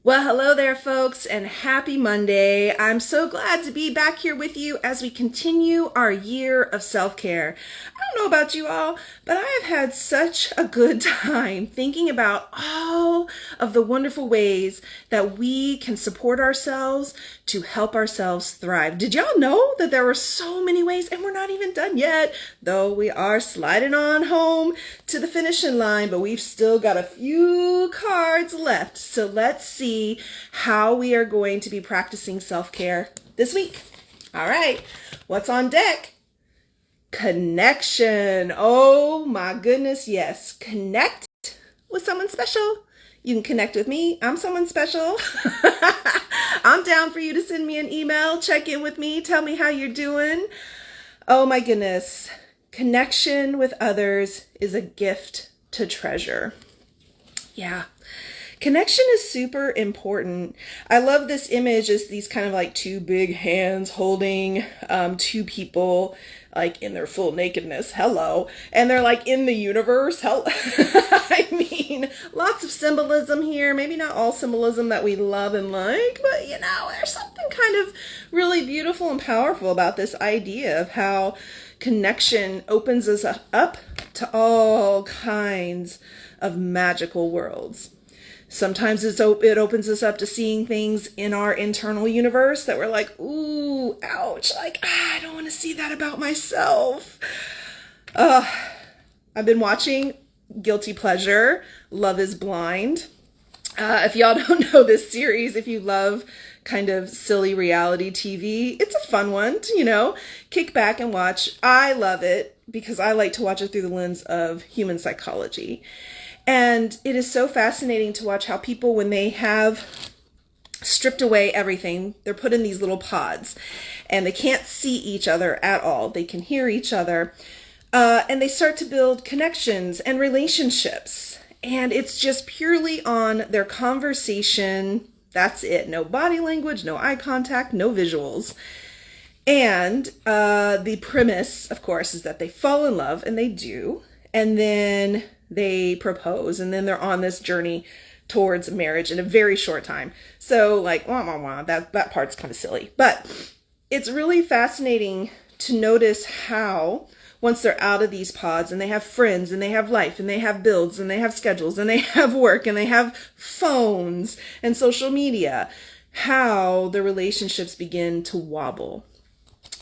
Well, hello there, folks, and happy Monday. I'm so glad to be back here with you as we continue our year of self-care. I don't know about you all, but I have had such a good time thinking about all of the wonderful ways that we can support ourselves to help ourselves thrive. Did y'all know that there were so many ways, and we're not even done yet, though we are sliding on home to the finishing line, but we've still got a few cards left. So let's see how we are going to be practicing self-care this week. All right, what's on deck? Connection. Oh my goodness, yes. Connect with someone special. You can connect with me. I'm someone special. I'm down for you to send me an email, check in with me, tell me how you're doing. Oh my goodness. Connection with others is a gift to treasure. Yeah. Connection is super important. I love this image as these kind of like two big hands holding two people like in their full nakedness. Hello. And they're like in the universe. I mean, lots of symbolism here. Maybe not all symbolism that we love and like, but there's something kind of really beautiful and powerful about this idea of how connection opens us up to all kinds of magical worlds. Sometimes it opens us up to seeing things in our internal universe that we're like, ooh, ouch, like, I don't want to see that about myself. I've been watching Guilty Pleasure, Love is Blind. If y'all don't know this series, if you love kind of silly reality TV, it's a fun one to, kick back and watch. I love it because I like to watch it through the lens of human psychology. And it is so fascinating to watch how people, when they have stripped away everything, they're put in these little pods and they can't see each other at all. They can hear each other and they start to build connections and relationships. And it's just purely on their conversation. That's it. No body language, no eye contact, no visuals. And the premise, of course, is that they fall in love, and they do. And then they propose, and then they're on this journey towards marriage in a very short time. So like, that part's kind of silly. But it's really fascinating to notice how once they're out of these pods and they have friends and they have life and they have bills and they have schedules and they have work and they have phones and social media, how the relationships begin to wobble.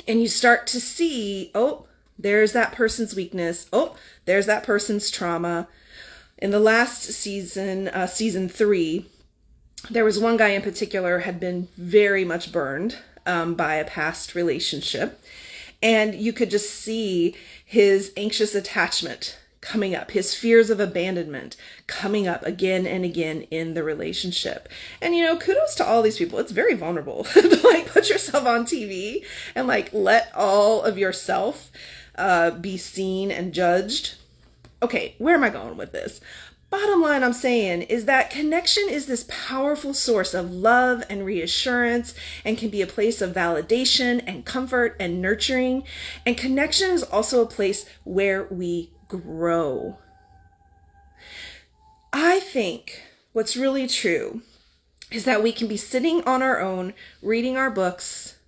And you start to see, oh, there's that person's weakness. Oh, there's that person's trauma. In the last season, season 3, there was one guy in particular had been very much burned by a past relationship. And you could just see his anxious attachment coming up, his fears of abandonment coming up again and again in the relationship. And, kudos to all these people. It's very vulnerable to like put yourself on TV and like let all of yourself be seen and judged. Okay, where am I going with this? Bottom line I'm saying is that connection is this powerful source of love and reassurance and can be a place of validation and comfort and nurturing. And connection is also a place where we grow. I think what's really true is that we can be sitting on our own, reading our books,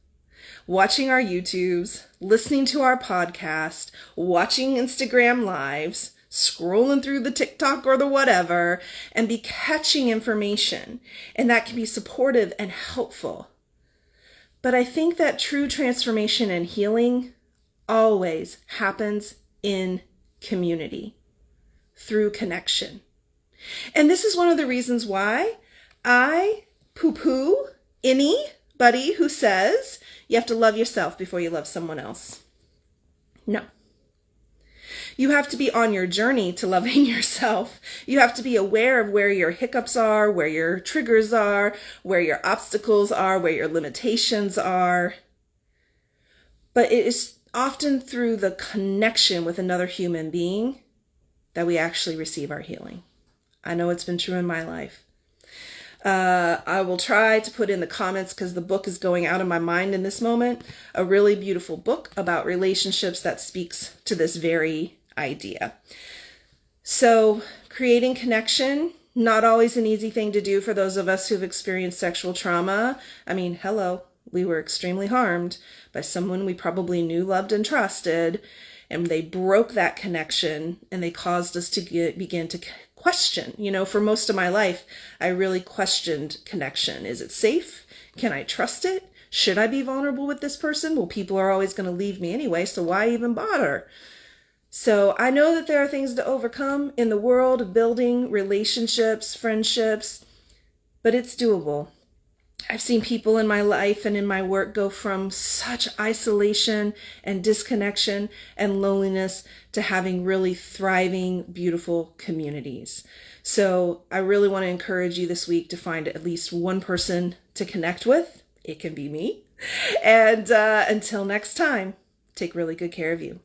watching our YouTubes, listening to our podcast, watching Instagram lives, scrolling through the TikTok or the whatever, and be catching information. And that can be supportive and helpful. But I think that true transformation and healing always happens in community, through connection. And this is one of the reasons why I poo-poo anybody who says you have to love yourself before you love someone else. No. You have to be on your journey to loving yourself. You have to be aware of where your hiccups are, where your triggers are, where your obstacles are, where your limitations are. But it is often through the connection with another human being that we actually receive our healing. I know it's been true in my life. I will try to put in the comments, because the book is going out of my mind in this moment, a really beautiful book about relationships that speaks to this very idea. So creating connection Not always an easy thing to do for those of us who've experienced sexual trauma. I mean, hello, we were extremely harmed by someone we probably knew, loved, and trusted, and they broke that connection, and they caused us to begin to question. You know, for most of my life, I really questioned connection. Is it safe? Can I trust it? Should I be vulnerable with this person? Well, people are always going to leave me anyway, so why even bother? So I know that there are things to overcome in the world of building relationships, friendships, but it's doable. I've seen people in my life and in my work go from such isolation and disconnection and loneliness to having really thriving, beautiful communities. So I really want to encourage you this week to find at least one person to connect with. It can be me. And until next time, take really good care of you.